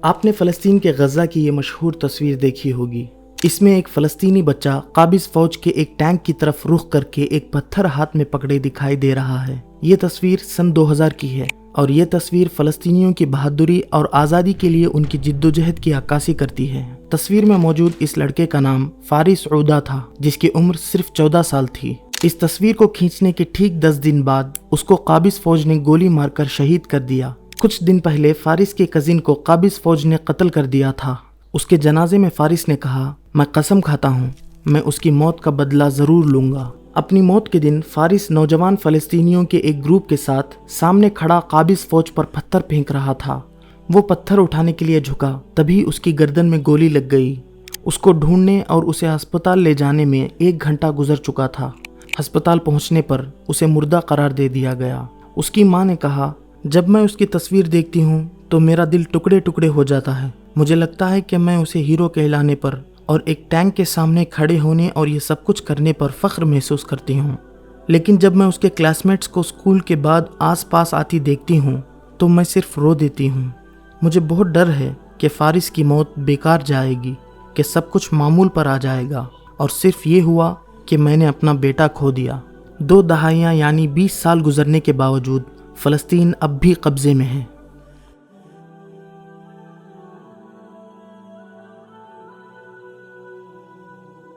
آپ نے فلسطین کے غزہ کی یہ مشہور تصویر دیکھی ہوگی۔ اس میں ایک فلسطینی بچہ قابض فوج کے ایک ٹینک کی طرف رخ کر کے ایک پتھر ہاتھ میں پکڑے دکھائی دے رہا ہے۔ یہ تصویر سن 2000 کی ہے اور یہ تصویر فلسطینیوں کی بہادری اور آزادی کے لیے ان کی جدوجہد کی عکاسی کرتی ہے۔ تصویر میں موجود اس لڑکے کا نام فارس عودہ تھا، جس کی عمر صرف 14 سال تھی۔ اس تصویر کو کھینچنے کے ٹھیک 10 دن بعد اس کو قابض فوج نے گولی مار کر شہید کر دیا۔ کچھ دن پہلے فارس کے کزن کو قابض فوج نے قتل کر دیا تھا۔ اس کے جنازے میں فارس نے کہا، میں قسم کھاتا ہوں میں اس کی موت کا بدلہ ضرور لوں گا۔ اپنی موت کے دن فارس نوجوان فلسطینیوں کے ایک گروپ کے ساتھ سامنے کھڑا قابض فوج پر پتھر پھینک رہا تھا۔ وہ پتھر اٹھانے کے لیے جھکا، تبھی اس کی گردن میں گولی لگ گئی۔ اس کو ڈھونڈنے اور اسے ہسپتال لے جانے میں 1 گھنٹہ گزر چکا تھا۔ ہسپتال پہنچنے پر اسے مردہ قرار دے دیا گیا۔ اس کی ماں نے کہا، جب میں اس کی تصویر دیکھتی ہوں تو میرا دل ٹکڑے ٹکڑے ہو جاتا ہے۔ مجھے لگتا ہے کہ میں اسے ہیرو کہلانے پر اور ایک ٹینک کے سامنے کھڑے ہونے اور یہ سب کچھ کرنے پر فخر محسوس کرتی ہوں، لیکن جب میں اس کے کلاس میٹس کو اسکول کے بعد آس پاس آتی دیکھتی ہوں تو میں صرف رو دیتی ہوں۔ مجھے بہت ڈر ہے کہ فارس کی موت بیکار جائے گی، کہ سب کچھ معمول پر آ جائے گا اور صرف یہ ہوا کہ میں نے اپنا بیٹا کھو دیا۔ 2 دہائیاں یعنی 20 سال گزرنے کے باوجود فلسطین اب بھی قبضے میں ہے۔